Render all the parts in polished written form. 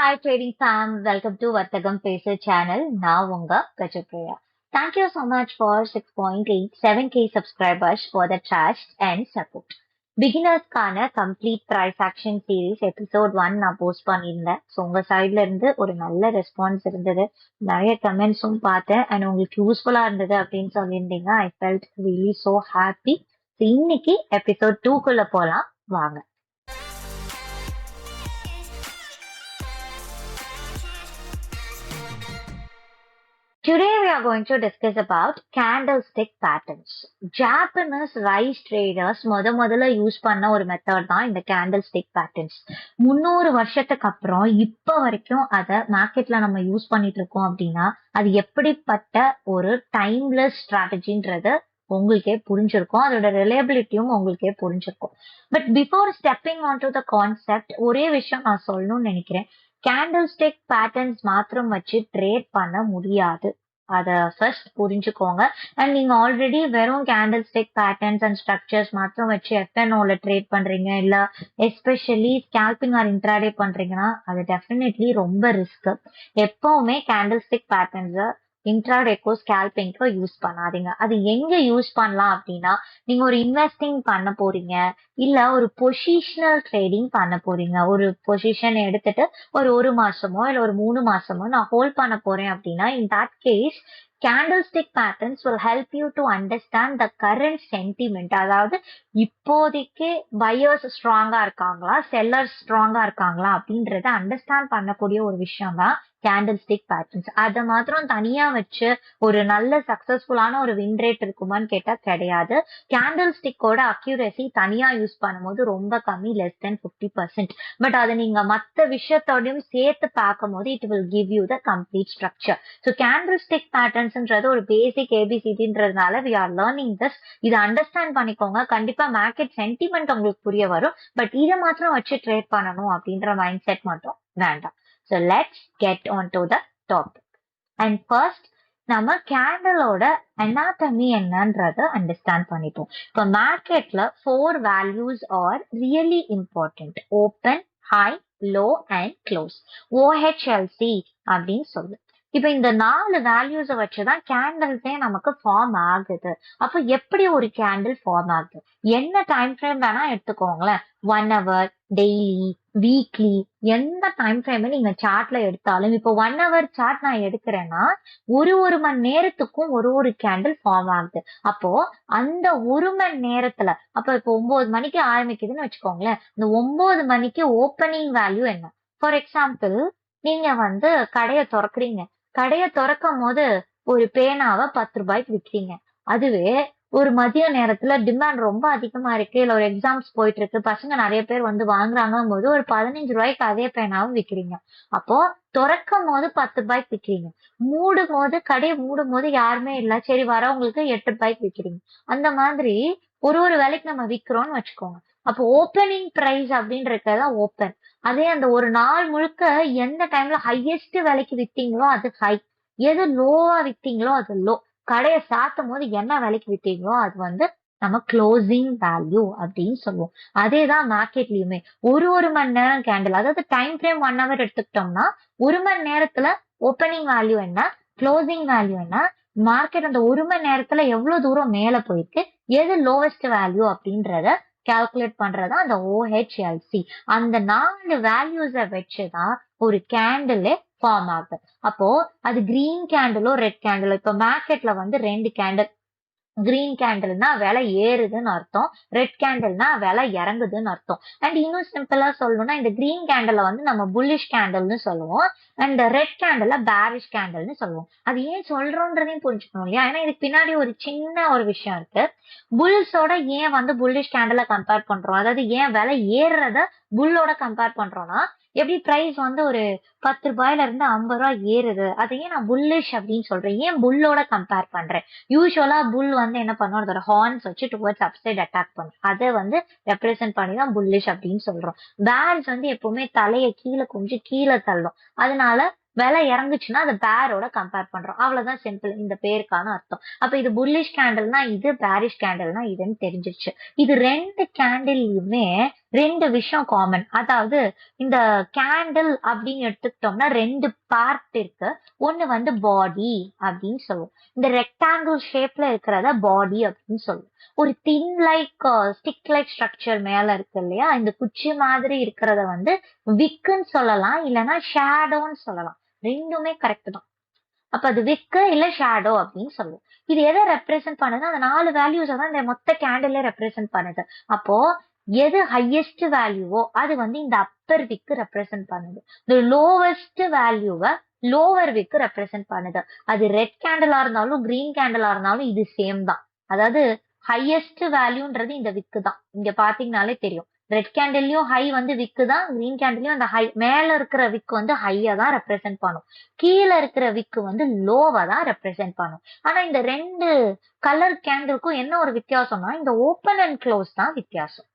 Hi trading fam, welcome to Vartagam Pacer channel. Now unga Gajapriya. Thank you so much for 6.87k subscribers for the trust and support. பிகினர்ஸ்க்கான complete price action series episode 1 நான் post பண்ணியிருந்தேன். So உங்க சைட்ல இருந்து ஒரு நல்ல response இருந்தது, நிறைய கமெண்ட்ஸும் பார்த்தேன் அண்ட் உங்களுக்கு யூஸ்ஃபுல்லா இருந்தது அப்படின்னு சொல்லியிருந்தீங்க. I felt really so happy. இன்னைக்கு எபிசோட் 2க்குள்ள போலாம் வாங்க. Today we are going to discuss about candlestick patterns. Japanese rise traders முதல்ல யூஸ் பண்ண ஒரு மெத்தட் தான் இந்த candlestick patterns. 300 வருஷத்துக்கு அப்புறம் இப்ப வரைக்கும் அத மார்க்கெட்ல நம்ம யூஸ் பண்ணிட்டு இருக்கோம் அப்படின்னா அது எப்படிப்பட்ட ஒரு டைம்லெஸ் ஸ்ட்ராட்டஜின்றது உங்களுக்கே புரிஞ்சிருக்கும், அதோட ரிலையபிலிட்டியும் உங்களுக்கே புரிஞ்சிருக்கும். But before stepping on to the concept ஒரே விஷயம் நான் சொல்லணும்னு நினைக்கிறேன். கேண்டில்ஸ்டிக் பேட்டர்ன்ஸ் மாத்திரம் வச்சு ட்ரேட் பண்ண முடியாது, அத ஃபர்ஸ்ட் புரிஞ்சுக்கோங்க. அண்ட் நீங்க ஆல்ரெடி வெறும் கேண்டில்ஸ்டிக் பேட்டர்ன்ஸ் அண்ட் ஸ்ட்ரக்சர்ஸ் மாத்திரம் வச்சு எஃப்என்ஓல ட்ரேட் பண்றீங்க, இல்ல எஸ்பெஷலி ஸ்கேல்பிங் ஆர் இன்ட்ராடே பண்றீங்கன்னா அது டெஃபினெட்லி ரொம்ப ரிஸ்க். எப்பவுமே கேண்டில்ஸ்டிக் பேட்டர்ன்ஸை இன்ட்ராடேக்கோ ஸ்கேல்பிங்கோ யூஸ் பண்ணாதீங்க. அது எங்க யூஸ் பண்ணலாம் அப்படின்னா, நீங்க ஒரு இன்வெஸ்டிங் பண்ண போறீங்க, இல்ல ஒரு பொசிஷனல் ட்ரேடிங் பண்ண போறீங்க. ஒரு பொசிஷன் எடுத்துட்டு ஒரு மாசமோ இல்ல ஒரு 3 மாசமோ நான் ஹோல்ட் பண்ண போறேன் அப்படின்னா, in that case candlestick patterns will help you to understand the current sentiment. அதாவது இப்போதைக்கு பையர்ஸ் ஸ்ட்ராங்கா இருக்காங்களா, செல்லர்ஸ் ஸ்ட்ராங்கா இருக்காங்களா அப்படின்றத அண்டர்ஸ்டாண்ட் பண்ணக்கூடிய ஒரு விஷயம் தான் கேண்டில்ஸ்டிக் பேட்டர்ன்ஸ். அதை மாத்திரம் தனியா வச்சு ஒரு நல்ல சக்சஸ்ஃபுல்லான ஒரு வின் ரேட் இருக்குமான்னு கேட்டா கிடையாது. கேண்டில்ஸ்டிக்கோட அக்யூரசி தனியா யூஸ் பண்ணும்போது ரொம்ப கம்மி, less than 50%. பட் அதை நீங்க மற்ற விஷயத்தோடையும் சேர்த்து பார்க்கும் போது it will give you the complete structure. So candlestick பேட்டர்ன்ஸ்ன்றது ஒரு பேசிக் ஏபிசிடின்றதுனால வி ஆர் லேர்னிங் திஸ். இதை அண்டர்ஸ்டாண்ட் பண்ணிக்கோங்க, கண்டிப்பா மார்க்கெட் சென்டிமெண்ட் உங்களுக்கு புரிய வரும். பட் இதை மாத்திரம் வச்சு ட்ரேட் பண்ணணும் அப்படின்ற மைண்ட் செட் மட்டும் வேண்டாம். So let's get on to the topic. And first நம்ம கேண்டலோட anatomy என்னன்றத அண்டர்ஸ்டாண்ட் பண்ணிப்போம். இப்போ மார்க்கெட்ல 4 values are really important: open, high, low and close. OHLC அப்படின்னு சொல்லு. இப்ப இந்த 4 வேல்யூஸை வச்சுதான் கேண்டில்ஸே நமக்கு ஃபார்ம் ஆகுது. அப்ப எப்படி ஒரு கேண்டில் ஃபார்ம் ஆகுது, என்ன டைம் ஃப்ரேம் வேணா எடுத்துக்கோங்களேன். 1 hour, டெய்லி, வீக்லி, எந்த டைம் ஃப்ரேம் நீங்க சார்ட்ல எடுத்தாலும், இப்போ 1 hour சார்ட் நான் எடுக்கிறேன்னா ஒரு மணி நேரத்துக்கும் ஒரு கேண்டில் ஃபார்ம் ஆகுது. அப்போ அந்த 1 மணி நேரத்துல, அப்ப இப்போ 9 மணிக்கு ஆரம்பிக்குதுன்னு வச்சுக்கோங்களேன், இந்த 9 மணிக்கு ஓப்பனிங் வேல்யூ என்ன? ஃபார் எக்ஸாம்பிள், நீங்க கடையை திறக்கிறீங்க, கடையை திறக்கும் போது ஒரு பேனாவை 10 ரூபாய்க்கு விற்கிறீங்க. அதுவே ஒரு மதிய நேரத்துல டிமாண்ட் ரொம்ப அதிகமா இருக்கு, இல்ல ஒரு எக்ஸாம்ஸ் போயிட்டு இருக்கு, பசங்க நிறைய பேர் வாங்குறாங்க போது ஒரு 15 ரூபாய்க்கு அதே பேனாவை விற்கிறீங்க. அப்போ திறக்கும் போது 10 ரூபாய்க்கு விற்கிறீங்க, கடையை மூடும் போது யாருமே இல்ல, சரி வரவங்களுக்கு 8 ரூபாய்க்கு விற்கிறீங்க. அந்த மாதிரி ஒரு வேலைக்கு நம்ம விற்கிறோம்னு வச்சுக்கோங்க. அப்போ ஓப்பனிங் பிரைஸ் அப்படின்றதுதான் ஓப்பன். அதே அந்த ஒரு நாள் முழுக்க எந்த டைம்ல ஹையஸ்ட் விலைக்கு வித்தீங்களோ அது ஹை, எது லோவா வித்தீங்களோ அது லோ, கடையை சாத்தும் போது என்ன விலைக்கு வித்தீங்களோ அது நம்ம க்ளோசிங் வேல்யூ அப்படின்னு சொல்லுவோம். அதேதான் மார்க்கெட்லயுமே ஒரு மணி நேரம் கேண்டில், அதாவது டைம் ஃப்ரேம் 1 hour எடுத்துக்கிட்டோம்னா 1 மணி நேரத்துல ஓப்பனிங் வேல்யூ என்ன, க்ளோசிங் வேல்யூ என்ன, மார்க்கெட் அந்த 1 மணி நேரத்துல எவ்வளவு தூரம் மேல போயிருக்கு, எது லோவஸ்ட் வேல்யூ அப்படின்றத கால்குலேட் பண்றதா அந்த OHLC. அந்த 4 வேல்யூஸை வச்சுதான் ஒரு கேண்டிலே ஃபார்ம் ஆகுது. அப்போ அது கிரீன் கேண்டிலோ ரெட் கேண்டிலோ, இப்ப மார்க்கெட்ல 2 கேண்டில், கிரீன் கேண்டில்னா விலை ஏறுதுன்னு அர்த்தம், ரெட் கேண்டில்னா விலை இறங்குதுன்னு அர்த்தம். அண்ட் இன்னும் சிம்பிளா சொல்லணும்னா, இந்த கிரீன் கேண்டில நம்ம புல்லிஷ் கேண்டில்னு சொல்லுவோம், அண்ட் ரெட் கேண்டில பேரிஷ் கேண்டில்னு சொல்லுவோம். அது ஏன் சொல்றோன்றதையும் புரிஞ்சுக்கணும் இல்லையா? ஏன்னா இதுக்கு பின்னாடி ஒரு சின்ன ஒரு விஷயம் இருக்கு. புல்ஸோட ஏன் புல்லிஷ் கேண்டில கம்பேர் பண்றோம், அதாவது ஏன் விலை ஏறுறத புல்லோட கம்பேர் பண்றோம்னா, எப்படி பிரைஸ் ஒரு 10 ரூபாயில இருந்து 50 ரூபாய் ஏறுது, அதையே நான் புல்லிஷ் அப்படின்னு சொல்றேன். ஏன் புல்லோட கம்பேர் பண்றேன்? யூஸ்வலா புல் என்ன பண்ணுவோம், அதோட ஹார்ன்ஸ் வச்சு டுவர்ட்ஸ் அப்சைட் அட்டாக் பண்ணும், அதை ரெப்ரசென்ட் பண்ணி தான் புல்லிஷ் அப்படின்னு சொல்றோம். பேர்ஸ் எப்பவுமே தலையை கொஞ்சம் கீழே தள்ளும், அதனால விலை இறங்குச்சுன்னா அதை பேரோட கம்பேர் பண்றோம். அவ்வளவுதான் சிம்பிள், இந்த பேருக்கான அர்த்தம். அப்ப இது புல்லிஷ் கேண்டில்னா இது, பேரிஷ் கேண்டில்னா இதுன்னு தெரிஞ்சிருச்சு. இது 2 கேண்டில்லையுமே ரெண்டு விஷயம் காமன். அதாவது இந்த கேண்டில் அப்படின்னு எடுத்துக்கிட்டோம்னா ரெண்டு பார்ட் இருக்கு. ஒண்ணு வந்து பாடி அப்படின்னு சொல்லுவோம். இந்த ரெக்டாங்கிள் ஷேப்ல இருக்கிறத பாடி அப்படின்னு சொல்லுவோம். ஒரு தின் லைக் ஸ்டிக் லைக் ஸ்ட்ரக்சர் மேல இருக்கு இல்லையா, இந்த குச்சி மாதிரி இருக்கிறத வந்து விக்குன்னு சொல்லலாம், இல்லைன்னா ஷேடோன்னு சொல்லலாம். ரெண்டுமே கரெக்ட் தான். அப்ப அது விக்கு இல்ல ஷேடோ அப்படின்னு சொல்லுவோம். இது எதை ரெப்ரசென்ட் பண்ணுது? அந்த 4 வேல்யூஸ் தான் இந்த மொத்த கேண்டில்ல ரெப்ரசென்ட் பண்ணுது. அப்போ எது ஹையஸ்ட் வேல்யூவோ அது வந்து இந்த அப்பர் விக்கு ரெப்ரசென்ட் பண்ணுது. இந்த லோவஸ்ட் வேல்யூவை லோவர் விக்கு ரெப்ரசென்ட் பண்ணுது. அது ரெட் கேண்டிலா இருந்தாலும் கிரீன் கேண்டிலா இருந்தாலும் இது சேம் தான். அதாவது ஹையஸ்ட் வேல்யூன்றது இந்த விக்கு தான். இங்க பாத்தீங்கன்னாலே தெரியும். ரெட் கேண்டில்லையும் ஹை வந்து விக்கு தான், கிரீன் கேண்டில்லையும் அந்த ஹை மேல இருக்கிற விக்கு வந்து ஹையா தான் ரெப்ரசென்ட் பண்ணும், கீழே இருக்கிற விக்கு வந்து லோவா தான் ரெப்ரசென்ட் பண்ணும். ஆனா இந்த ரெண்டு கலர் கேண்டிலுக்கும் என்ன ஒரு வித்தியாசம்னா இந்த ஓப்பன் அண்ட் க்ளோஸ் தான் வித்தியாசம்.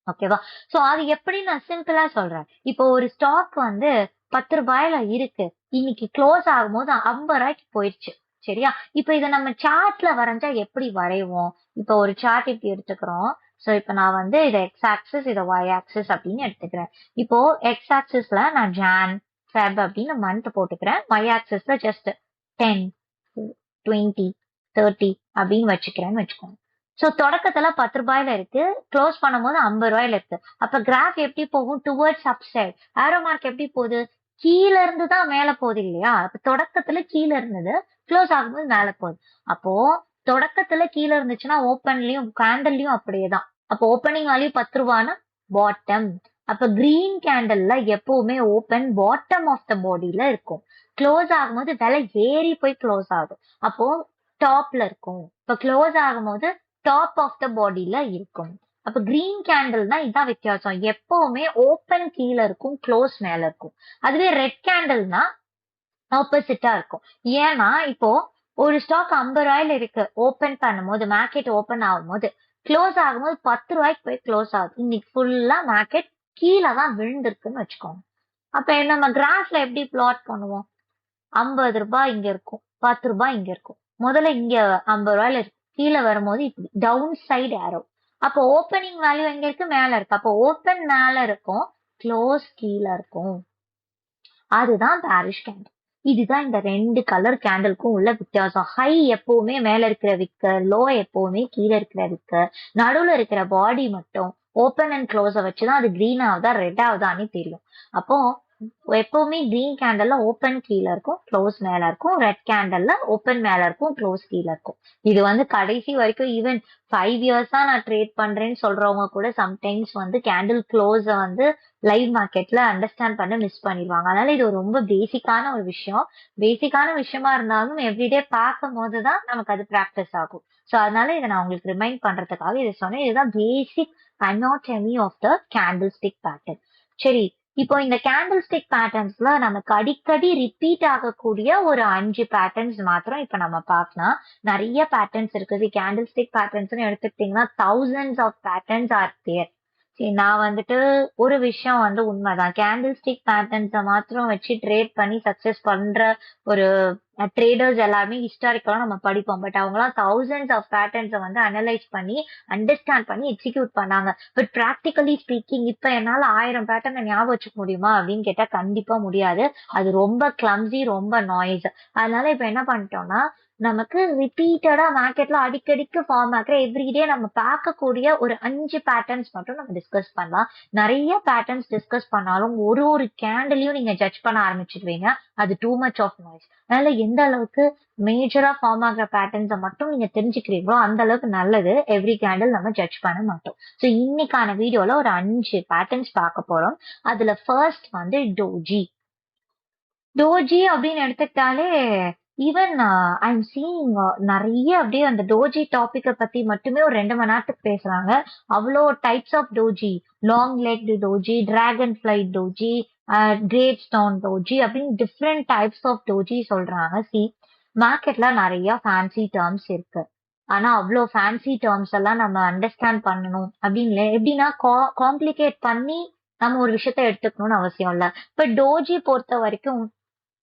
ஓகேவா? சோ அது எப்படி நான் சிம்பிளா சொல்றேன். இப்போ ஒரு ஸ்டாக் வந்து 10 ரூபாயில இருக்கு, இன்னைக்கு க்ளோஸ் ஆகும்போது 50 ரூபாய்க்கு போயிடுச்சு. சரியா? இப்ப இதை நம்ம சார்ட்ல வரைஞ்சா எப்படி வரைவோம்? இப்போ ஒரு சார்ட் இப்படி எடுத்துக்கிறோம். சோ இப்ப நான் வந்து இதை எக்ஸ் ஆக்சிஸ் இதை ஒய் ஆக்சிஸ் அப்படின்னு எடுத்துக்கிறேன். இப்போ எக்ஸ் ஆக்சிஸ்ல நான் ஜான் ஃபெப் அப்படின்னு மந்த் போட்டுக்கிறேன். ஒய் ஆக்சிஸ்ல ஜஸ்ட் 10 20 30 அப்படின்னு வச்சுக்கிறேன்னு வச்சுக்கோங்க. சோ தொடக்கத்துல 10 ரூபாயில இருக்கு, க்ளோஸ் பண்ணும்போது 50 ரூபாயில இருக்கு. அப்ப கிராஃப் எப்படி போகும்? Towards up side. Arrow mark எப்படி போகுது? கீழ இருந்து தான் மேல போகுது இல்லையா? அப்ப தொடக்கத்துல கீழ இருந்தது, க்ளோஸ் ஆகும்போது மேல போகுது. அப்போ தொடக்கத்துல கீழ இருந்துச்சுன்னா ஓப்பன்லயும் கேண்டல்லயும் அப்படியேதான். அப்போ ஓப்பனிங் வேல்யூ 10 ரூபான்னா பாட்டம். அப்ப கிரீன் கேண்டல்ல எப்பவுமே ஓப்பன் பாட்டம் ஆஃப் த பாடியில இருக்கும். க்ளோஸ் ஆகும்போது விலை ஏறி போய் க்ளோஸ் ஆகுது. அப்போ டாப்ல இருக்கும். இப்ப க்ளோஸ் ஆகும்போது டாப் ஆஃப் த பாடியில இருக்கும். அப்ப கிரீன் கேண்டில்னா இதான் வித்தியாசம். எப்பவுமே ஓப்பன் கீழ இருக்கும், க்ளோஸ் மேல இருக்கும். அதுவே ரெட் கேண்டில்னா ஆப்போசிட்டா இருக்கும். ஏன்னா இப்போ ஒரு ஸ்டாக் 50 ரூபாயில இருக்கு, ஓபன் பண்ணும்போது மார்க்கெட் ஓபன் ஆகும்போது க்ளோஸ் ஆகும்போது 10 ரூபாய்க்கு போய் க்ளோஸ் ஆகுது. இன்னைக்கு ஃபுல்லா மார்க்கெட் கீழே தான் விழுந்திருக்குன்னு வச்சுக்கோங்க. அப்ப நம்ம கிராஃப்ல எப்படி பிளாட் பண்ணுவோம்? 50 ரூபாய் இங்க இருக்கும், 10 ரூபாய் இங்க இருக்கும். முதல்ல இங்க 50 ரூபாயில இருக்கு, கீழே வரும்போது இப்படி டவுன் சைடு ஆரோ. அப்போ ஓப்பனிங் வேல்யூ எங்க இருக்கு? மேல இருக்கு. அப்போ ஓப்பன் மேல இருக்கும், க்ளோஸ் கீழே இருக்கும். அதுதான் பாரிஷ் கேண்டில். இதுதான் இந்த ரெண்டு கலர் கேண்டிலுக்கும் உள்ள வித்தியாசம். ஹை எப்பவுமே மேல இருக்கிற விக்க, லோ எப்பவுமே கீழே இருக்கிற விக்க, நடுவுல இருக்கிற பாடி மட்டும் ஓப்பன் அண்ட் க்ளோஸ வச்சுதான் அது கிரீன் ஆகுதா ரெட் ஆகுதான்னு தெரியும். அப்போ எப்பவுமே கிரீன் கேண்டல்ல ஓப்பன் கீழே இருக்கும், க்ளோஸ் மேல இருக்கும். ரெட் கேண்டல்ல ஓப்பன் மேல இருக்கும், க்ளோஸ் கீழே இருக்கும். இது வந்து கடைசி வரைக்கும் ஈவன் 5 இயர்ஸா நான் ட்ரேட் பண்றேன்னு சொல்றவங்க கூட சம்டைம்ஸ் வந்து கேண்டில் க்ளோஸ வந்து லைவ் மார்க்கெட்ல அண்டர்ஸ்டாண்ட் பண்ண மிஸ் பண்ணிடுவாங்க. அதனால இது ஒரு ரொம்ப பேசிக்கான ஒரு விஷயம். பேசிக்கான விஷயமா இருந்தாலும் எவ்ரிடே பார்க்கும் போதுதான் நமக்கு அது பிராக்டிஸ் ஆகும். சோ அதனால இதை நான் உங்களுக்கு ரிமைண்ட் பண்றதுக்காக இதை சொன்னேன். இதுதான் basic anatomy of the candle stick pattern. சரி, இப்போ இந்த கேண்டில் ஸ்டிக் பேட்டர்ன்ஸ்ல நமக்கு அடிக்கடி ரிப்பீட் ஆகக்கூடிய ஒரு 5 பேட்டர்ன்ஸ் மாத்திரம் இப்ப நம்ம பார்க்கலாம். நிறைய பேட்டர்ன்ஸ் இருக்குது. கேண்டில் ஸ்டிக் பேட்டர்ன்ஸ் எடுத்துக்கிட்டீங்கன்னா thousands of patterns are there. சரி, நான் வந்துட்டு ஒரு விஷயம் வந்து உண்மைதான். கேண்டில் ஸ்டிக் பேட்டர்ன்ஸை மாத்திரம் வச்சு ட்ரேட் பண்ணி சக்சஸ் பண்ற ஒரு ட்ரேடர்ஸ் எல்லாருமே ஹிஸ்டாரிக்கலா நம்ம படிப்போம். பட் அவங்களாம் thousands ஆஃப் பேட்டர்ன்ஸை வந்து அனலைஸ் பண்ணி அண்டர்ஸ்டாண்ட் பண்ணி எக்ஸிக்யூட் பண்ணாங்க. பட் ப்ராக்டிகலி ஸ்பீக்கிங் இப்ப என்னால 1000 பேட்டர்னை ஞாபகம் வச்சுக்க முடியுமா அப்படின்னு கேட்டா கண்டிப்பா முடியாது. அது ரொம்ப கிளம்ஸி, ரொம்ப நாய்ஸ். அதனால இப்ப என்ன பண்ணிட்டோம்னா நமக்கு ரிப்பீட்டடா மார்க்கெட்ல அடிக்கடிக்கு ஃபார்ம் ஆகிற எவ்ரிடே நம்ம பார்க்கக்கூடிய ஒரு 5 பேட்டர்ன்ஸ் மட்டும் நம்ம டிஸ்கஸ் பண்ணலாம். நிறைய பேட்டர்ன்ஸ் டிஸ்கஸ் பண்ணாலும் ஒரு ஒரு கேண்டிலையும் நீங்க ஜட்ஜ் பண்ண ஆரம்பிச்சிடுவீங்க. அது டூ மச் ஆஃப் நாய்ஸ். அதனால எந்த அளவுக்கு மேஜரா ஃபார்ம் ஆகிற பேட்டர்ன்ஸை மட்டும் நீங்க தெரிஞ்சுக்கிறீங்களோ அந்த அளவுக்கு நல்லது. எவ்ரி கேண்டில் நம்ம ஜட்ஜ் பண்ண மாட்டோம். ஸோ இன்னைக்கான வீடியோல ஒரு 5 பேட்டர்ன்ஸ் பார்க்க போறோம். அதுல ஃபர்ஸ்ட் வந்து டோஜி. டோஜி அப்படின்னு எடுத்துக்கிட்டாலே ஈவன் ஐம் சீயிங் நிறைய அப்படியே அந்த டோஜி டாபிக்கை பத்தி மட்டுமே ஒரு 2 மணி நேரத்துக்கு பேசுறாங்க. அவ்வளோ types of doji, long leg doji, dragon flight doji, gravestone doji அப்படின்னு டிஃப்ரெண்ட் டைப்ஸ் ஆஃப் டோஜி சொல்றாங்க. மார்க்கெட்ல நிறைய ஃபேன்சி டேர்ம்ஸ் இருக்கு. ஆனா அவ்வளோ ஃபேன்சி டேர்ம்ஸ் எல்லாம் நம்ம அண்டர்ஸ்டாண்ட் பண்ணணும் அப்படின்னு எப்படின்னா காம்ப்ளிகேட் பண்ணி நம்ம ஒரு விஷயத்த எடுத்துக்கணும்னு அவசியம் இல்லை. இப்ப டோஜி பொறுத்த வரைக்கும்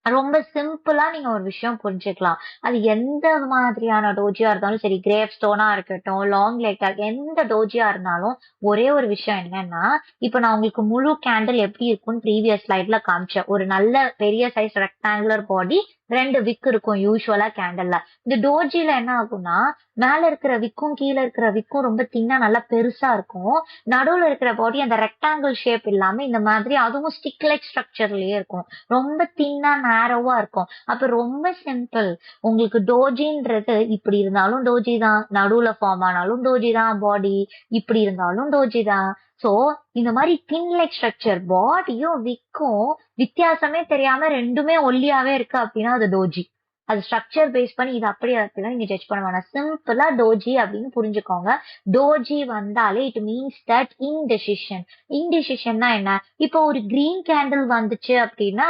ரொம்ப சிம்பிளா நீங்க ஒரு விஷயம் புரிஞ்சுக்கலாம். அது எந்த மாதிரியான டோஜியா இருந்தாலும் சரி, கிரேப் ஸ்டோனா இருக்கட்டும், லாங் லேக்கா எந்த டோஜியா இருந்தாலும் ஒரே ஒரு விஷயம் என்னன்னா, இப்ப நான் உங்களுக்கு முழு கேண்டில் எப்படி இருக்கும்னு ப்ரீவியஸ் ஸ்லைட்ல காமிச்சேன். ஒரு நல்ல பெரிய சைஸ் ரெக்டாங்குலர் பாடி, 2 விக் இருக்கும் யூசுவலா கேண்டில்ல. இந்த டோஜில என்ன ஆகும்னா, மேல இருக்கிற விக்கும் கீழ இருக்கிற விக்கும் ரொம்ப தின்னா நல்லா பெருசா இருக்கும். நடுவுல இருக்கிற பாடி அந்த ரெக்டாங்கிள் ஷேப் இல்லாம இந்த மாதிரி அதுவும் ஸ்டிக் லைக் ஸ்ட்ரக்சர்லயே இருக்கும். ரொம்ப தின்னா நேரோவா இருக்கும். அப்ப ரொம்ப சிம்பிள். உங்களுக்கு டோஜின்றது இப்படி இருந்தாலும் டோஜி தான், நடுவுல ஃபார்ம் ஆனாலும் டோஜி தான், பாடி இப்படி இருந்தாலும் டோஜி தான். சோ இந்த மாதிரி தின் லைக் ஸ்ட்ரக்சர் பாடியும் விக்கும் வித்தியாசமே தெரியாம ரெண்டுமே ஒல்லியாவே இருக்கு அப்படின்னா அது டோஜி. அது ஸ்ட்ரக்சர் பேஸ் பண்ணி இது அப்படியே அப்படிலாம் நீங்க ஜட்ஜ் பண்ண வேணாம். சிம்பிளா டோஜி அப்படின்னு புரிஞ்சுக்கோங்க. டோஜி வந்தாலே இட் மீன்ஸ் தட் இன்டெசிஷன். இன்டெசிஷன்னா என்ன? இப்போ ஒரு கிரீன் கேண்டில் வந்துச்சு அப்படின்னா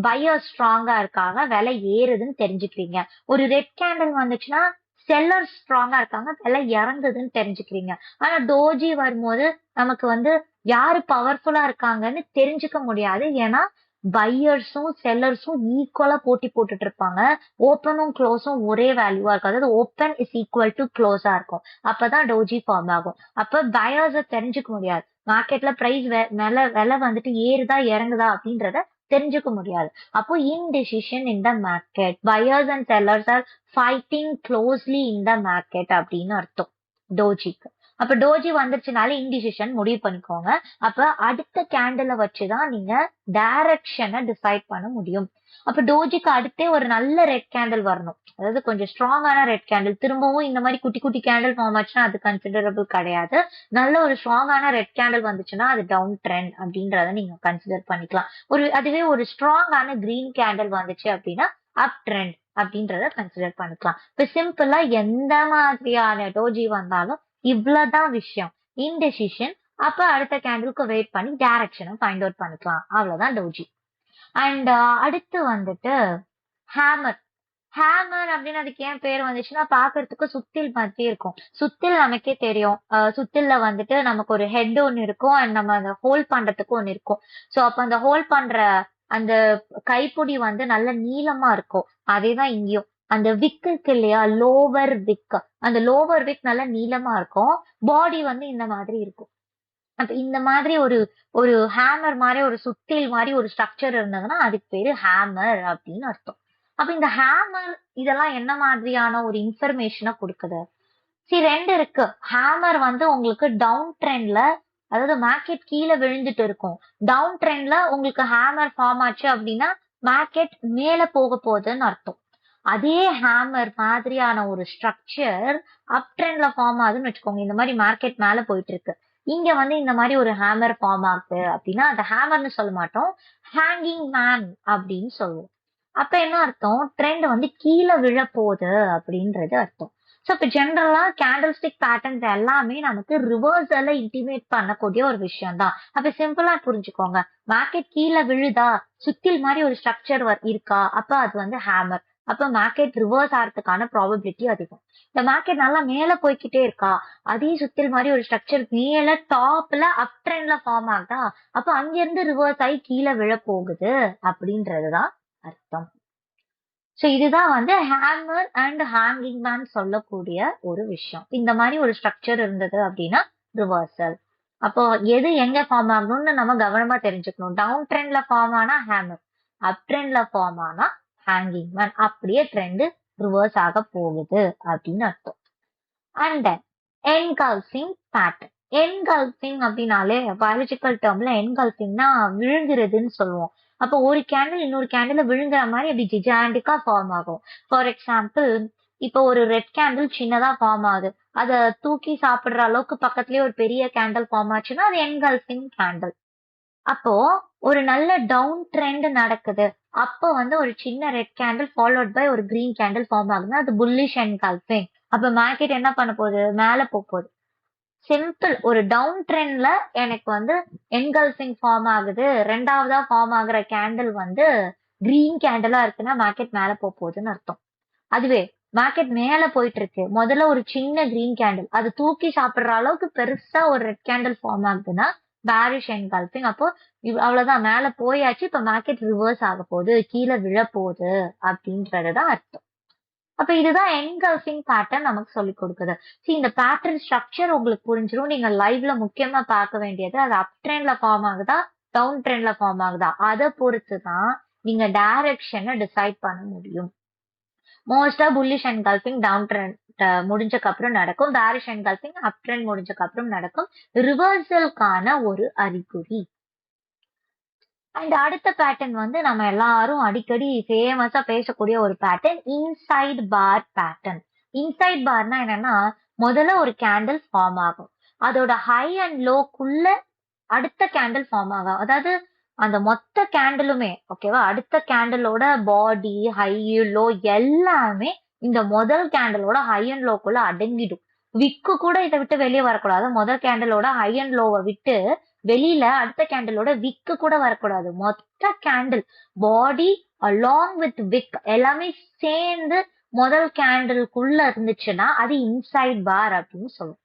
பையர் ஸ்ட்ராங்கா இருக்காங்க, விலை ஏறுதுன்னு தெரிஞ்சுக்கிறீங்க. ஒரு ரெட் கேண்டில் வந்துச்சுன்னா செல்லர் ஸ்ட்ராங்கா இருக்காங்க, விலை இறங்குதுன்னு தெரிஞ்சுக்கிறீங்க. ஆனா டோஜி வரும்போது நமக்கு வந்து யாரு பவர்ஃபுல்லா இருக்காங்கன்னு தெரிஞ்சுக்க முடியாது. ஏன்னா பையர்ஸும் செல்லர்ஸும் ஈக்குவலா போட்டி போட்டுட்டு இருப்பாங்க. ஓப்பனும் க்ளோஸும் ஒரே வேல்யூவா இருக்கும். அதாவது ஓப்பன் இஸ் ஈக்குவல் டு க்ளோஸா இருக்கும். அப்பதான் டோஜி ஃபார்ம் ஆகும். அப்ப பையர்ஸ தெரிஞ்சுக்க முடியாது. மார்க்கெட்ல பிரைஸ் விலை வந்துட்டு ஏறுதா இறங்குதா அப்படின்றத தெரிஞ்சுக்க முடியாது. அப்போ indecision in the market. Buyers and sellers are fighting closely in the market அப்படின்னு அர்த்தம் டோஜிக்கு. அப்ப டோஜி வந்துருச்சுனாலே இன்டிசிஷன் முடிவு பண்ணிக்கோங்க. அப்ப அடுத்த கேண்டில வச்சுதான் நீங்க டைரக்ஷனை டிசைட் பண்ண முடியும். அப்ப டோஜிக்கு அடுத்தே ஒரு நல்ல ரெட் கேண்டில் வரணும். அதாவது கொஞ்சம் ஸ்ட்ராங்கான ரெட் கேண்டில். திரும்பவும் இந்த மாதிரி குட்டி குட்டி கேண்டில் ஃபார்ம் ஆச்சுன்னா அது கன்சிடரபிள் கிடையாது. நல்ல ஒரு ஸ்ட்ராங்கான ரெட் கேண்டில் வந்துச்சுன்னா அது டவுன் ட்ரெண்ட் அப்படின்றத நீங்க கன்சிடர் பண்ணிக்கலாம். அதுவே ஒரு ஸ்ட்ராங்கான கிரீன் கேண்டில் வந்துச்சு அப்படின்னா அப் ட்ரெண்ட் அப்படின்றத கன்சிடர் பண்ணிக்கலாம். இப்ப சிம்பிளா எந்த மாதிரியான டோஜி வந்தாலும் இவ்வளவுதான் விஷயம். இன்டெசிஷன். அப்ப அடுத்த கேண்டிலுக்கு வெயிட் பண்ணி டைரக்ஷனை ஃபைண்ட் அவுட் பண்ணிக்கலாம். அவ்வளவுதான் டோஜி. அண்ட் அடுத்து வந்துட்டு ஹேமர். ஹேமர் அப்படின்னு அதுக்கு ஏன் பேர் வந்துச்சுன்னா பாக்குறதுக்கு சுத்தில் மாதிரி இருக்கும். சுத்தில் நமக்கே தெரியும். சுத்தில்ல வந்துட்டு நமக்கு ஒரு ஹெட் ஒன்னு இருக்கும் அண்ட் நம்ம அந்த ஹோல்ட் பண்றதுக்கு ஒன்னு இருக்கும். சோ அப்ப அந்த ஹோல்ட் பண்ற அந்த கைப்பிடி வந்து நல்ல நீளமா இருக்கும். அதேதான் இங்கேயும். அந்த விக் இருக்கு இல்லையா, லோவர் விக். அந்த லோவர் விக் நல்ல நீளமா இருக்கும். பாடி வந்து இந்த மாதிரி இருக்கும். அப்ப இந்த மாதிரி ஒரு ஒரு ஹேமர் மாதிரி ஒரு சுத்தில் மாதிரி ஒரு ஸ்ட்ரக்சர் இருந்ததுன்னா அதுக்கு பேரு ஹேமர் அப்படின்னு அர்த்தம். அப்ப இந்த ஹேமர் இதெல்லாம் என்ன மாதிரியான ஒரு இன்ஃபர்மேஷனை கொடுக்குது? சரி, 2 இருக்கு. ஹேமர் வந்து உங்களுக்கு டவுன் ட்ரெண்ட்ல, அதாவது மார்க்கெட் கீழே விழுந்துட்டு இருக்கும். டவுன் ட்ரெண்ட்ல உங்களுக்கு ஹேமர் ஃபார்ம் ஆச்சு அப்படின்னா மார்க்கெட் மேல போக போகுதுன்னு அர்த்தம். அதே ஹேமர் மாதிரியான ஒரு ஸ்ட்ரக்சர் அப் ட்ரெண்ட்ல ஃபார்ம் ஆகுதுன்னு வச்சுக்கோங்க. இந்த மாதிரி மார்க்கெட் மேல போயிட்டு இருக்கு. இங்க வந்து இந்த மாதிரி ஒரு ஹேமர் ஃபார்ம் ஆகுது அப்படின்னா அது ஹேமர்னு சொல்ல மாட்டோம், ஹேங்கிங் மேன் அப்படின்னு சொல்லுவோம். அப்ப என்ன அர்த்தம்? ட்ரெண்ட் வந்து கீழே விழ போகுது அப்படின்றது அர்த்தம். சோ இப்ப ஜென்ரலா கேண்டில் ஸ்டிக் பேட்டர்ன்ஸ் எல்லாமே நமக்கு ரிவர்சல்ல இன்டிமேட் பண்ணக்கூடிய ஒரு விஷயம் தான். அப்ப சிம்பிளா புரிஞ்சுக்கோங்க. மார்க்கெட் கீழே விழுதா, சுத்தில் மாதிரி ஒரு ஸ்ட்ரக்சர் இருக்கா, அப்ப அது வந்து ஹேமர். அப்ப மார்க்கெட் ரிவர்ஸ் ஆகிறதுக்கான ப்ராபபிலிட்டி அதிகம். இந்த மார்க்கெட் நல்லா மேல போய்க்கிட்டே இருக்கா, அதே சுத்தில் மாதிரி ஒரு ஸ்ட்ரக்சர் மேல டாப்ல அப் ட்ரெண்ட்ல ஃபார்ம் ஆகுதா, அப்ப அங்கிருந்து ரிவர்ஸ் ஆகி கீழே விழ போகுது அப்படின்றதுதான் அர்த்தம். சோ இதுதான் வந்து ஹேமர் அண்ட் ஹேங்கிங் மேன் சொல்லக்கூடிய ஒரு விஷயம். இந்த மாதிரி ஒரு ஸ்ட்ரக்சர் இருந்தது அப்படின்னா ரிவர்சல். அப்போ எது எங்க ஃபார்ம் ஆகணும்னு நம்ம கவனமா தெரிஞ்சுக்கணும். டவுன் ட்ரெண்ட்ல ஃபார்ம் ஆனா ஹேமர், அப் ட்ரெண்ட்ல ஃபார்ம் ஆனா ஹேங்கிங் மேன். அப்படியே ட்ரெண்ட் ரிவர்ஸ் ஆக போகுது அப்படின்னு அர்த்தம். And then engulfing pattern. Engulfing அப்படின்னாலே பயாலஜிக்கல் டேர்ம்ல என்கல்ஃபிங்னா விழுங்குறதுன்னு சொல்லுவோம். அப்போ ஒரு கேண்டில் இன்னொரு கேண்டில் விழுங்குற மாதிரி அப்படி ஜிஜாண்டிக்கா ஃபார்ம் ஆகும். ஃபார் எக்ஸாம்பிள், இப்போ ஒரு ரெட் கேண்டில் சின்னதா ஃபார்ம் ஆகுது. அதை தூக்கி சாப்பிடுற அளவுக்கு பக்கத்துலயே ஒரு பெரிய கேண்டில் ஃபார்ம் ஆச்சுன்னா அது என்கல்ஃபிங் கேண்டில். அப்போ ஒரு நல்ல டவுன் ட்ரெண்ட் நடக்குது. அப்போ வந்து ஒரு சின்ன ரெட் கேண்டில் ஃபாலோட் பை ஒரு கிரீன் கேண்டில் ஃபார்ம் ஆகுதுன்னா அது புல்லிஷ் என்கல்ஃபிங். அப்ப மார்க்கெட் என்ன பண்ண போகுது? மேல போகுது. சிம்பிள். ஒரு டவுன் ட்ரெண்ட்ல எனக்கு வந்து என்கல்ஃபிங் ஃபார்ம் ஆகுது, ரெண்டாவதா ஃபார்ம் ஆகுற கேண்டில் வந்து கிரீன் கேண்டிலா இருக்குன்னா மார்க்கெட் மேல போகுதுன்னு அர்த்தம். அதுவே மார்க்கெட் மேல போயிட்டு இருக்கு, முதல்ல ஒரு சின்ன கிரீன் கேண்டில் அது தூக்கி சாப்பிடுற அளவுக்கு பெருசா ஒரு ரெட் கேண்டில் ஃபார்ம் ஆகுதுன்னா பேரிஷ் என்கல்ஃபிங். அப்போ அவ்வளவுதான், மேல போயாச்சு, இப்ப மார்க்கெட் ரிவர்ஸ் ஆக போகுது, கீழே விழ போகுது அப்படின்றதுதான் அர்த்தம். அப்ப இதுதான் என்கல்ஃபிங் பேட்டர்ன் நமக்கு சொல்லி கொடுக்குது. இந்த பேட்டர்ன் ஸ்ட்ரக்சர் உங்களுக்கு புரிஞ்சிடும். நீங்க லைவ்ல முக்கியமா பார்க்க வேண்டியது அது அப் ட்ரெண்ட்ல ஃபார்ம் ஆகுதா டவுன் ட்ரெண்ட்ல ஃபார்ம் ஆகுதா அதை பொறுத்து தான் நீங்க டைரக்ஷனை டிசைட் பண்ண முடியும். மோஸ்டா புல்லிஷ் என்கல்ஃபிங் டவுன் ட்ரெண்ட் முடிஞ்சக்கு அப்புறம் நடக்கும், பேரிஷ் என்கல்ஃபிங் அப் ட்ரெண்ட் முடிஞ்சக்கு அப்புறம் நடக்கும். ரிவர்சலுக்கான ஒரு அறிகுறி. அண்ட் அடுத்த பேட்டர்ன் வந்து நம்ம எல்லாரும் அடிக்கடி ஃபேமஸா பேசக்கூடிய ஒரு பேட்டர்ன் இன்சைட் பார் பேட்டர்ன். இன்சைட் பார்னா என்னன்னா, முதல்ல ஒரு கேண்டில் ஃபார்ம் ஆகும், அதோட ஹை அண்ட் லோக்குள்ள அடுத்த கேண்டில் ஃபார்ம் ஆகும். அதாவது அந்த மொத்த கேண்டிலுமே ஓகேவா, அடுத்த கேண்டிலோட பாடி ஹை லோ எல்லாமே இந்த முதல் கேண்டிலோட ஹை அண்ட் லோக்குள்ள அடங்கிடும். விக்கு கூட இதை விட்டு வெளியே வரக்கூடாது. முதல் கேண்டிலோட ஹை அண்ட் லோவை விட்டு வெளியில அடுத்த கேண்டிலோட விக்கு கூட வரக்கூடாது. மொத்த கேண்டில் பாடி அலாங் வித் விக் எல்லாமே சேர்ந்து முதல் கேண்டிலுக்குள்ள இருந்துச்சுன்னா அது இன்சைட் பார் அப்படின்னு சொல்லுவோம்.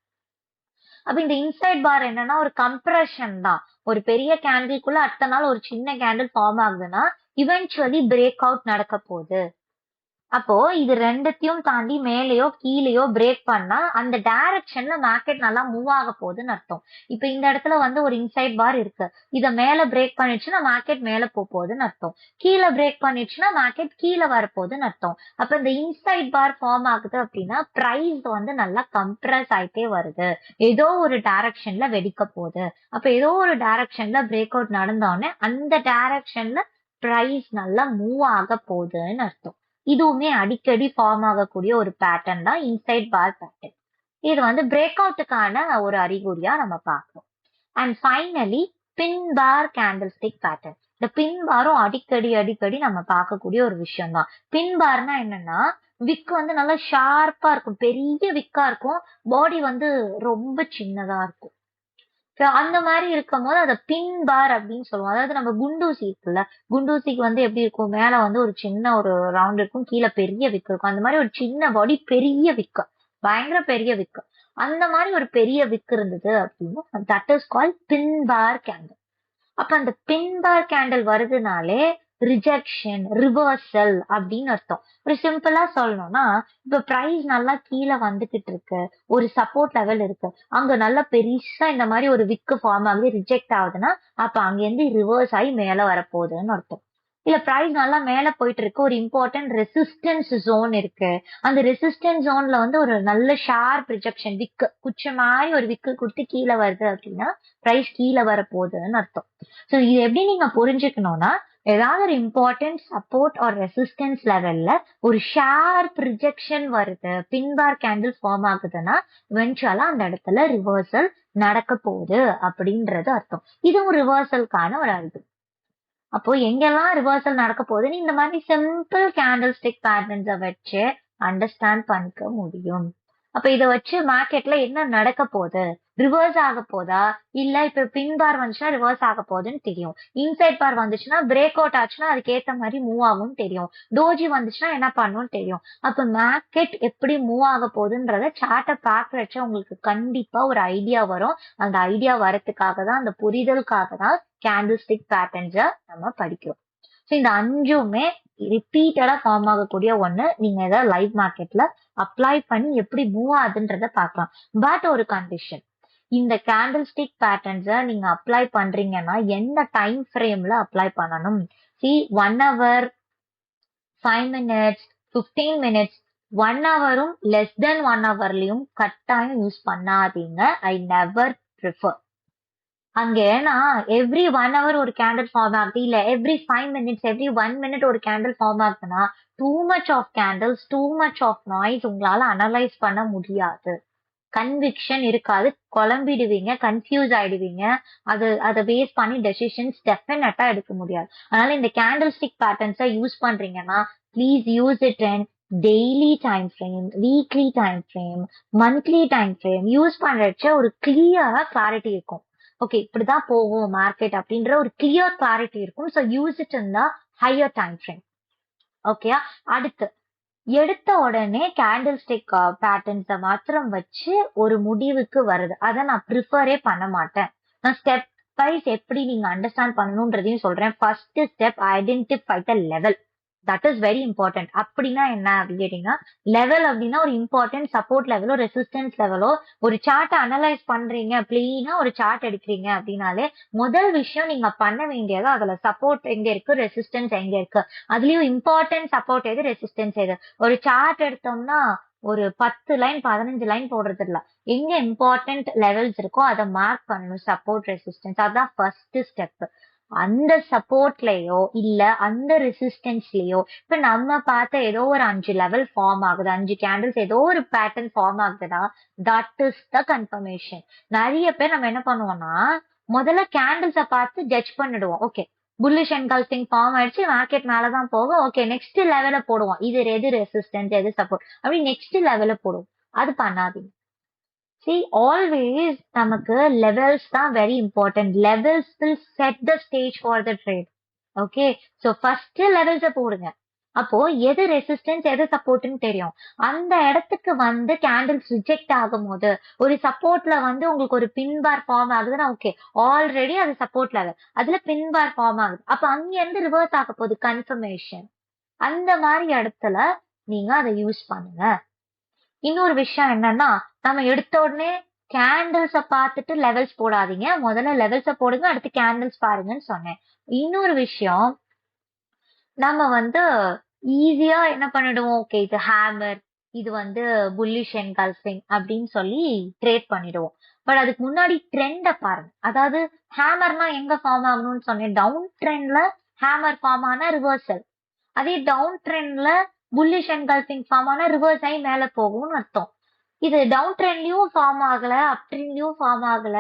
அப்ப இந்த இன்சைட் பார் என்னன்னா ஒரு கம்ப்ரெஷன் தான். ஒரு பெரிய கேண்டிலுக்குள்ள அடுத்த நாள் ஒரு சின்ன கேண்டில் ஃபார்ம் ஆகுதுன்னா இவென்ச்சுவலி பிரேக் அவுட் நடக்க போகுது. அப்போ இது ரெண்டுத்தையும் தாண்டி மேலேயோ கீழேயோ பிரேக் பண்ணா அந்த டைரக்ஷன்ல மார்க்கெட் நல்லா மூவ் ஆக போகுதுன்னு அர்த்தம். இப்ப இந்த இடத்துல வந்து ஒரு இன்சைட் பார் இருக்கு, இத மேல பிரேக் பண்ணிடுச்சுன்னா மார்க்கெட் மேல போகுதுன்னு அர்த்தம், கீழே பிரேக் பண்ணிடுச்சுன்னா மார்க்கெட் கீழே வரப்போகுதுன்னு அர்த்தம். அப்ப இந்த இன்சைட் பார் ஃபார்ம் ஆகுது அப்படின்னா பிரைஸ் வந்து நல்லா கம்ப்ரஸ் ஆயிட்டே வருது, ஏதோ ஒரு டைரக்ஷன்ல வெடிக்க போகுது. அப்ப ஏதோ ஒரு டைரக்ஷன்ல பிரேக் அவுட் நடந்தோடனே அந்த டைரக்ஷன்ல பிரைஸ் நல்லா மூவ் ஆக போகுதுன்னு அர்த்தம். இதுவுமே அடிக்கடி ஃபார்ம் ஆகக்கூடிய ஒரு பேட்டர்ன் தான் இன்சைட் பார் பேட்டர்ன். இது வந்து பிரேக் அவுட்டுக்கான ஒரு அறிகுறியா நம்ம பார்க்கிறோம். And finally pin bar candle stick pattern. இந்த பின் பாரும் அடிக்கடி நம்ம பார்க்கக்கூடிய ஒரு விஷயம் தான். பின் பார்னா என்னன்னா, விக் வந்து நல்லா ஷார்ப்பா இருக்கும், பெரிய விக்கா இருக்கும், பாடி வந்து ரொம்ப சின்னதா இருக்கும். அந்த மாதிரி இருக்கும் போது அதை பின் பார் அப்படின்னு சொல்லுவோம். அதாவது நம்ம குண்டூசி இருக்குல்ல, குண்டூசிக்கு வந்து எப்படி இருக்கும், மேல வந்து ஒரு சின்ன ஒரு ரவுண்ட் இருக்கும், கீழே பெரிய விக்கு இருக்கும். அந்த மாதிரி ஒரு சின்ன பாடி பெரிய விக்கு, பயங்கர பெரிய விக்கு, அந்த மாதிரி ஒரு பெரிய விக்கு இருந்தது அப்படின்னு that is call pin bar candle. அப்ப அந்த பின் பார் கேண்டில் வருதுனாலே ரிஜெக்ஷன் ரிவர்சல் அப்படின்னு அர்த்தம். ஒரு சிம்பிளா சொல்லணும்னா, இப்ப பிரைஸ் நல்லா கீழே வந்துகிட்டு இருக்கு, ஒரு சப்போர்ட் லெவல் இருக்கு, அங்க நல்லா பெருசா இந்த மாதிரி ஒரு விக்கு ஃபார்ம் ஆகுது, ரிஜெக்ட் ஆகுதுன்னா அப்ப அங்கிருந்து ரிவர்ஸ் ஆகி மேல வரப்போகுதுன்னு அர்த்தம். இல்ல பிரைஸ் நல்லா மேல போயிட்டு இருக்கு, ஒரு இம்பார்ட்டன்ட் ரெசிஸ்டன்ஸ் ஜோன் இருக்கு, அந்த ரெசிஸ்டன்ஸ் ஜோன்ல வந்து ஒரு நல்ல ஷார்ப் ரிஜெக்ஷன் விக்கு குச்ச மாதிரி ஒரு விக்கு கொடுத்து கீழே வருது அப்படின்னா பிரைஸ் கீழே வரப்போகுதுன்னு அர்த்தம். சோ இது எப்படி நீங்க புரிஞ்சுக்கணும்னா, ஏதாவது ஒரு இம்பார்ட்டன்ட் சப்போர்ட் ஆர் ரெசிஸ்டன்ஸ் லெவல்ல ஒரு ஷார்ப் ரிஜெக்ஷன் வருது, பின்பார் கேண்டில் ஃபார்ம் ஆகுதுன்னா இவென்ச்சுவலா அந்த இடத்துல ரிவர்சல் நடக்க போகுது அப்படின்றது அர்த்தம். இதுவும் ரிவர்சலுக்கான ஒரு அறிகுறி. அப்போ எங்கெல்லாம் ரிவர்சல் நடக்க போகுதுன்னு இந்த மாதிரி சிம்பிள் கேண்டில் ஸ்டிக் பேட்டர்ன்ஸை வச்சு அண்டர்ஸ்டாண்ட் பண்ணிக்க முடியும். அப்ப இதை வச்சு மார்க்கெட்ல என்ன நடக்க போகுது, ரிவர்ஸ் ஆக போதா, இல்ல இப்ப பின் பார் வந்துச்சுன்னா ரிவர்ஸ் ஆக போகுதுன்னு தெரியும், இன்சைட் பார் வந்துச்சுன்னா பிரேக் அவுட் ஆச்சுன்னா அதுக்கு ஏத்த மாதிரி மூவ் ஆகும்னு தெரியும், டோஜி வந்துச்சுன்னா என்ன பண்ணும்னு தெரியும். அப்ப மார்க்கெட் எப்படி மூவ் ஆக போகுதுன்றத சார்ட்டை பாக்குறச்ச உங்களுக்கு கண்டிப்பா ஒரு ஐடியா வரும். அந்த ஐடியா வரதுக்காக தான், அந்த புரிதலுக்காக தான் கேண்டில் ஸ்டிக் பேட்டர்ன்ஸை நம்ம படிக்கிறோம். ஸோ இந்த அஞ்சுமே ரிப்பீட்டடா ஃபார்ம் ஆகக்கூடிய ஒண்ணு. நீங்க ஏதாவது லைவ் மார்க்கெட்ல அப்ளை பண்ணி எப்படி மூவ் ஆகுதுன்றத பார்க்கலாம். பட் ஒரு கண்டிஷன், இந்த கேண்டில் ஸ்டிக் பேட்டர்ன்ஸை நீங்க அப்ளை பண்றீங்கன்னா எந்த டைம் ஃப்ரேம்ல அப்ளை பண்ணணும். 1 hour, 5 minutes, 15 minutes, 1 hour-ம் லெஸ் தென் 1 hour-லயும் கட்டாயம் யூஸ் பண்ணாதீங்க. I never prefer. அங்க ஏன்னா எவ்ரி 1 hour ஒரு கேண்டில் ஃபார்ம் ஆகுது, இல்ல எவ்ரி 5 minutes, எவ்ரி 1 minute ஒரு கேண்டில் ஃபார்ம் ஆகுதுன்னா too much of candles, too much of noise, உங்களால அனலைஸ் பண்ண முடியாது, கன்விக்ஷன் இருக்காது, குழம்பிடுவீங்க, கன்ஃபியூஸ் ஆயிடுவீங்க, அதை பேஸ் பண்ணி டெசிஷன்ஸ் டெஃபினட்டா எடுக்க முடியாது. அதனால இந்த கேண்டில் ஸ்டிக் பேட்டர்ன்ஸை யூஸ் பண்றீங்கன்னா please use it in daily time frame, weekly time frame, monthly time frame. Use பண்றச்ச ஒரு கிளியரா கிளாரிட்டி இருக்கும். ஓகே இப்படிதான் போகும் மார்க்கெட் அப்படின்ற ஒரு கிளியர் கிளாரிட்டி இருக்கும். So use it in the higher time frame. ஓகேயா. அடுத்து எடுத்த உடனே கேண்டில் ஸ்டிக் பேட்டர்ன்ஸை மாத்திரம் வச்சு ஒரு முடிவுக்கு வருது, அதை நான் ப்ரிஃபரே பண்ண மாட்டேன். நான் ஸ்டெப் வைஸ் எப்படி நீங்க அண்டர்ஸ்டாண்ட் பண்ணணும்ன்றதையும் சொல்றேன். First step identify the level. That is very important. அப்படின்னா என்ன அப்படின்னு கேட்டீங்கன்னா, லெவல் அப்படின்னா ஒரு இம்பார்ட்டன்ட் சப்போர்ட் லெவலோ ரெசிஸ்டன்ஸ் லெவலோ, ஒரு சார்ட்டை அனலைஸ் பண்றீங்க, பிளெயினா ஒரு சார்ட் எடுக்கிறீங்க அப்படின்னாலே முதல் விஷயம் நீங்க பண்ண வேண்டியது அதுல சப்போர்ட் எங்க இருக்கு, ரெசிஸ்டன்ஸ் எங்க இருக்கு, அதுலயும் இம்பார்ட்டன்ட் சப்போர்ட் எது, ரெசிஸ்டன்ஸ் எது. ஒரு சார்ட் எடுத்தோம்னா ஒரு 10 லைன் 15 லைன் போடுறது இல்ல, எங்க இம்பார்ட்டன்ட் லெவல்ஸ் இருக்கோ அதை மார்க் பண்ணணும். சப்போர்ட் ரெசிஸ்டன்ஸ் அதான் ஃபர்ஸ்ட் ஸ்டெப். அந்த சப்போர்ட்லயோ இல்ல அந்த ரெசிஸ்டன்ஸ்லயோ இப்ப நம்ம பார்த்த ஏதோ ஒரு 5 லெவல் ஃபார்ம் ஆகுது, 5 கேண்டில்ஸ் ஏதோ ஒரு பேட்டர்ன் ஃபார்ம் ஆகுதுன்னா தட் இஸ் த கன்ஃபர்மேஷன். நிறைய பேர் நம்ம என்ன பண்ணுவோம்னா முதல்ல கேண்டில்ஸ பார்த்து ஜட்ஜ் பண்ணிடுவோம். ஓகே, புல்லிஷ் என்கல்ஃபிங் ஃபார்ம் ஆயிடுச்சு, மார்க்கெட் மேலதான் போகும், ஓகே நெக்ஸ்ட் லெவல போடுவோம், இது எது ரெசிஸ்டன்ஸ் எது சப்போர்ட் அப்படி நெக்ஸ்ட் லெவல போடுவோம். அது பண்ணாதீங்க. See, always நமக்கு levels தான் very important. Levels will set the stage for the trade. Okay, so first levels போடுங்க. அப்போ எது ரெசிஸ்டன்ஸ் எது சப்போர்ட்னு தெரியும். அந்த இடத்துக்கு வந்து கேண்டில்ஸ் ரிஜெக்ட் ஆகும் போது ஒரு சப்போர்ட்ல வந்து உங்களுக்கு ஒரு பின் பார் ஃபார்ம் ஆகுதுன்னா ஓகே, ஆல்ரெடி அது சப்போர்ட் லெவல், அதுல பின் பார் ஃபார்ம் ஆகுது, அப்ப அங்க இருந்து ரிவர்ஸ் ஆக போகுது கன்ஃபர்மேஷன். அந்த மாதிரி இடத்துல நீங்க அதை யூஸ் பண்ணுங்க. இன்னொரு விஷயம் என்னன்னா, நம்ம எடுத்த உடனே கேண்டில்ஸ பார்த்துட்டு லெவல்ஸ் போடாதீங்க, முதல்ல லெவல்ஸ போடுங்க, அடுத்து கேண்டில்ஸ் பாருங்கன்னு சொன்னேன். இன்னொரு விஷயம், நம்ம வந்து ஈஸியா என்ன பண்ணிடுவோம், ஓகே இது ஹேமர், இது வந்து புல்லிஷ் என்கல்ஃபிங் அப்படின்னு சொல்லி ட்ரேட் பண்ணிடுவோம். பட் அதுக்கு முன்னாடி ட்ரெண்ட பாருங்க. அதாவது ஹேமர்னா எங்க ஃபார்ம் ஆகணும்னு சொன்னேன், டவுன் ட்ரெண்ட்ல ஹேமர் ஃபார்ம் ஆனா ரிவர்சல், அதே டவுன் ட்ரெண்ட்ல புல்லிஷ் என்கல்ஃபிங் ஃபார்ம் ஆனா ரிவர்ஸ் ஆகி மேல போகும்னு அர்த்தம். இது டவுன் ட்ரெண்ட்லயும் ஃபார்ம் ஆகல, அப் ட்ரெண்ட்லயும் ஃபார்ம் ஆகல,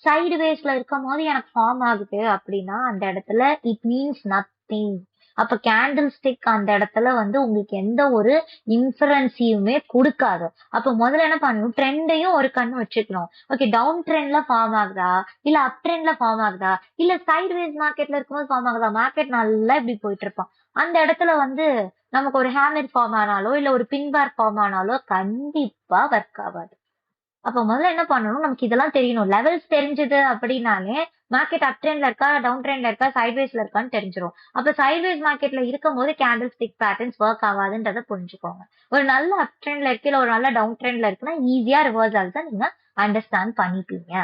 சைடு வேஸ்ல இருக்கும் போது எனக்கு ஃபார்ம் ஆகுது அப்படின்னா அந்த இடத்துல இட் மீன்ஸ் நத்திங். அப்ப கேண்டில் ஸ்டிக் அந்த இடத்துல வந்து உங்களுக்கு எந்த ஒரு இன்ஃபரன்ஸையுமே கொடுக்காது. அப்ப முதல்ல என்ன பண்ணணும், ட்ரெண்டையும் ஒரு கண்ணு வச்சுக்கணும். ஓகே, டவுன் ட்ரெண்ட்ல ஃபார்ம் ஆகுதா, இல்ல அப் ட்ரெண்ட்ல ஃபார்ம் ஆகுதா, இல்ல சைடு வேஸ் மார்க்கெட்ல இருக்கும்போது ஃபார்ம் ஆகுதா. மார்க்கெட் நல்லா இப்படி போயிட்டு இருப்பான், அந்த இடத்துல வந்து நமக்கு ஒரு ஹேமர் ஃபார்ம் ஆனாலோ இல்ல ஒரு பின்பார் ஃபார்ம் ஆனாலோ கண்டிப்பா ஒர்க் ஆகாது. அப்ப முதல்ல என்ன பண்ணணும், நமக்கு இதெல்லாம் தெரியணும். லெவல்ஸ் தெரிஞ்சது அப்படின்னாலே மார்க்கெட் அப் ட்ரெண்ட்ல இருக்கா, டவுன் ட்ரெண்ட்ல இருக்கா, சைட்வேஸ்ல இருக்கான்னு தெரிஞ்சிடும். அப்ப சைட்வேஸ் மார்க்கெட்ல இருக்கும் போது கேண்டில் ஸ்டிக் பேட்டர்ன்ஸ் ஒர்க் ஆகாதுன்றத புரிஞ்சுக்கோங்க. ஒரு நல்ல அப் ட்ரெண்ட்ல இருக்கு இல்ல ஒரு நல்ல டவுன் ட்ரெண்ட்ல இருக்குன்னா ஈஸியா ரிவர்சல்ஸை நீங்க அண்டர்ஸ்டாண்ட் பண்ணிப்பீங்க.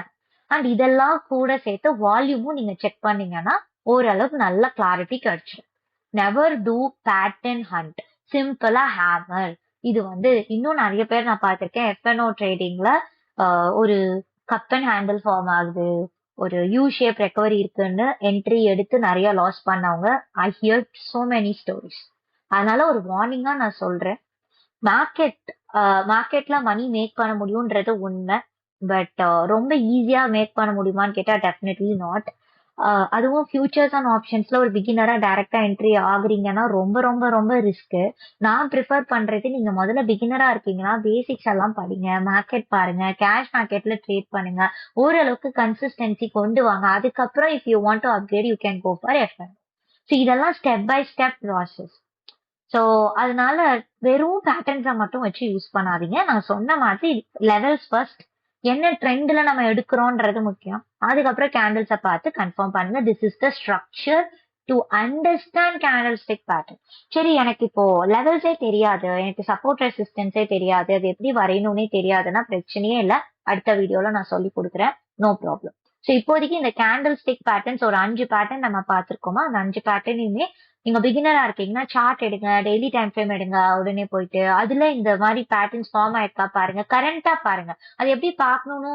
அண்ட் இதெல்லாம் கூட சேர்த்து வால்யூமும் நீங்க செக் பண்ணீங்கன்னா ஓரளவுக்கு நல்ல கிளாரிட்டி கிடைச்சிடும். நெவர் டூ பேட்டர்ன் ஹண்ட், சிம்பிளா ஹேமர். இது வந்து இன்னும் நிறைய பேர் நான் பார்த்திருக்கேன். எஃப்என்ஓ ட்ரேடிங்ல ஒரு கப் அண்ட் ஹேண்டில் ஃபார்ம் ஆகுது, ஒரு யூ ஷேப் ரெக்கவரி இருக்குன்னு என்ட்ரி எடுத்து நிறைய லாஸ் பண்ணவங்க. ஐ ஹியர் சோ மெனி ஸ்டோரிஸ். அதனால ஒரு வார்னிங்கா நான் சொல்றேன், மார்க்கெட்ல மணி மேக் பண்ண முடியும்ன்றது உண்மை. பட் ரொம்ப ஈஸியா மேக் பண்ண முடியுமான்னு கேட்டா டெஃபினெட்லி நாட். அதுவும் ஃபியூச்சர்ஸ் அண்ட் ஆப்ஷன்ஸ்ல ஒரு பிகினரா டைரக்டா என்ட்ரி ஆகுறீங்கன்னா ரொம்ப ரொம்ப ரொம்ப ரிஸ்க். நான் ப்ரிஃபர் பண்றது, நீங்க முதல்ல பிகினரா இருக்கீங்கன்னா பேசிக்ஸ் எல்லாம் படிங்க, மார்க்கெட் பாருங்க, கேஷ் மார்க்கெட்ல ட்ரேட் பண்ணுங்க, ஓரளவுக்கு கன்சிஸ்டன்சி கொண்டு வாங்க. அதுக்கப்புறம் if you want to upgrade you can go for F N. So இதெல்லாம் step by step process. So அதனால வெறும் பேட்டர்ன்ஸை மட்டும் வச்சு யூஸ் பண்ணாதீங்க. நான் சொன்ன மாதிரி லெவல்ஸ் ஃபர்ஸ்ட், என்ன ட்ரெண்ட்ல நம்ம எடுக்கிறோன்றது முக்கியம். அதுக்கப்புறம் கேண்டில்ஸை பார்த்து கன்ஃபார்ம் பண்ணுங்க. This is the structure to understand candle stick pattern. சரி, எனக்கு இப்போ லெவல்ஸே தெரியாது, எனக்கு சப்போர்ட் ரெசிஸ்டன்ஸே தெரியாது, அது எப்படி வரையணும்னே தெரியாதுன்னா பிரச்சனையே இல்லை, அடுத்த வீடியோல நான் சொல்லி கொடுக்குறேன், நோ ப்ராப்ளம். ஸோ இப்போதைக்கு இந்த கேண்டில் ஸ்டிக் பேட்டர்ன்ஸ் ஒரு 5 பேட்டர்ன் நம்ம பார்த்திருக்கோமா, அந்த 5 பேட்டர்னையுமே நீங்க பிகினரா இருக்கீங்கன்னா சார்ட் எடுங்க, டெய்லி டைம் ஃப்ரேம் எடுங்க, உடனே போயிட்டு அதுல இந்த மாதிரி பேட்டர்ன்ஸ் ஃபார்ம் ஆயிருக்கா பாருங்க, கரண்டா பாருங்க. அது எப்படி பார்க்கணும்னு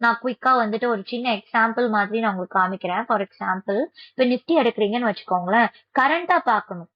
நான் குயிக்கா வந்துட்டு ஒரு சின்ன எக்ஸாம்பிள் மாதிரி நான் உங்களுக்கு காமிக்கிறேன். ஃபார் எக்ஸாம்பிள், இப்ப நிப்டி எடுக்கிறீங்கன்னு வச்சுக்கோங்களேன், கரண்டா பார்க்கணும்,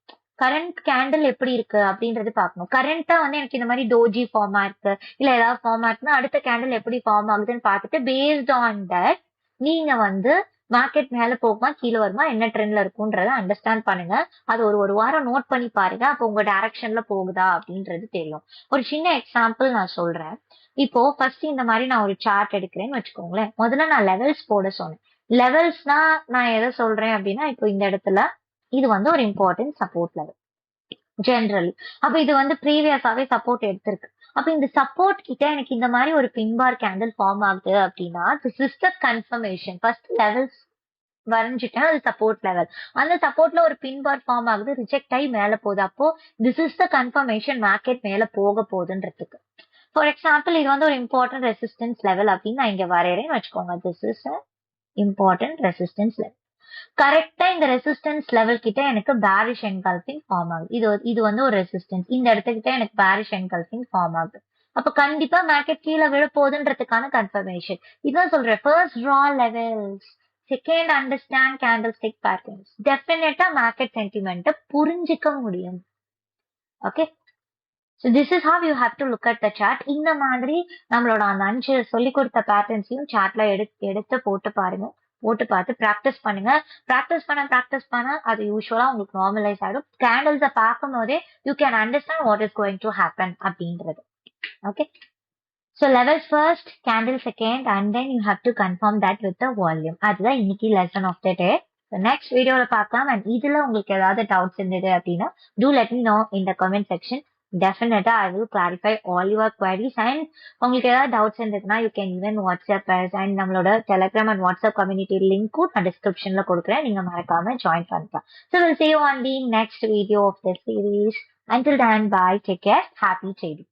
கரண்ட் கேண்டில் எப்படி இருக்கு அப்படின்றது பார்க்கணும். கரண்டா வந்து எனக்கு இந்த மாதிரி டோஜி ஃபார்மா இருக்கு இல்ல ஏதாவது ஃபார்ம் ஆகுதுன்னா அடுத்த கேண்டில் எப்படி ஃபார்ம் ஆகுதுன்னு பார்த்துட்டு பேஸ்ட் ஆன் தட் நீங்க வந்து மார்க்கெட் மேல போகுமா கீழே வருமா என்ன ட்ரெண்ட்ல இருக்கும்ன்றத அண்டர்ஸ்டாண்ட் பண்ணுங்க. அது ஒரு வாரம் நோட் பண்ணி பாருங்க, அப்போ உங்க டைரக்ஷன்ல போகுதா அப்படின்றது தெரியும். ஒரு சின்ன எக்ஸாம்பிள் நான் சொல்றேன். இப்போ ஃபர்ஸ்ட் இந்த மாதிரி நான் ஒரு சார்ட் எடுக்கிறேன்னு வச்சுக்கோங்களேன். முதல்ல நான் லெவல்ஸ் போட சொன்னேன். லெவல்ஸ்னா நான் எதை சொல்றேன் அப்படின்னா, இப்போ இந்த இடத்துல இது வந்து ஒரு இம்பார்ட்டன்ட் சப்போர்ட் லெவல். ஜென்ரலி. அப்ப இது வந்து ப்ரீவியஸாவே சப்போர்ட் எடுத்திருக்கு. அப்ப இந்த சப்போர்ட் கிட்ட எனக்கு இந்த மாதிரி ஒரு பின் பார் கேண்டில் ஃபார்ம் ஆகுது அப்படின்னா this is the confirmation. First levels வரைஞ்சிட்டேன், அது சப்போர்ட் லெவல். அந்த சப்போர்ட்ல ஒரு பின் பார் ஃபார்ம் ஆகுது, ரிஜெக்ட் ஆகி மேல போகுது. அப்போ this is the confirmation market மேல போக போகுதுன்றதுக்கு. ஃபார் எக்ஸாம்பிள் இது வந்து ஒரு இம்பார்ட்டன்ட் ரெசிஸ்டன்ஸ் லெவல் அப்படின்னு நான் இங்க வரையறேன்னு வச்சுக்கோங்க. This is important resistance level. கரெக்டா இந்த ரெசிஸ்டன்ஸ் லெவல் கிட்ட எனக்கு பேரிஷ் என்கல்ஃபிங் ஃபார்ம் ஆகுது. இது வந்து ஒரு ரெசிஸ்டன்ஸ். இந்த இடத்துக்கிட்ட எனக்கு பேரிஷ் என்கல்ஃபிங் ஃபார்ம் ஆகுது. அப்ப கண்டிப்பா மார்க்கெட் கீழே விழ போகுதுன்றதுக்கான கன்ஃபர்மேஷன். இதான் சொல்றேன். First draw levels, second understand candlestick patterns. டெஃபினட்டா மார்க்கெட் சென்டிமெண்ட்டை புரிஞ்சிக்க முடியும். Okay, so this is how you have to look at the chart. இந்த மாதிரி நம்மளோட அந்த 5 சொல்லி கொடுத்த பேட்டர்ன்ஸையும் சார்ட்ல எடுத்து போட்டு பாருங்க. போட்டு பார்த்து ப்ராக்டிஸ் பண்ணுங்க. ப்ராக்டிஸ் பண்ண அது யூஸ்வலா உங்களுக்கு நார்மலைஸ் ஆயிடும். கேண்டில்ஸை பார்க்கும் போதே you can understand what is going to happen அப்படின்றது. Okay, so levels first, candle second, and then you have to confirm that with the volume. அதுதான் இன்னைக்கு lesson of the day. Next வீடியோல பார்க்கலாம். அண்ட் இதுல உங்களுக்கு ஏதாவது டவுட்ஸ் இருந்தது அப்படின்னா do let me know in the comment section. Definitely, I will clarify all your queries. And உங்களுக்கு ஏதாவது டவுட்ஸ் இருந்ததுன்னா you can even WhatsApp us. And நம்மளோட Telegram and WhatsApp community link நான் டிஸ்கிரிப்ஷன்ல கொடுக்குறேன். நீங்க மறக்காம ஜாயின் பண்ணிக்கலாம். So we'll see you on the next video of this series. Until then, bye. Take care. Happy trading.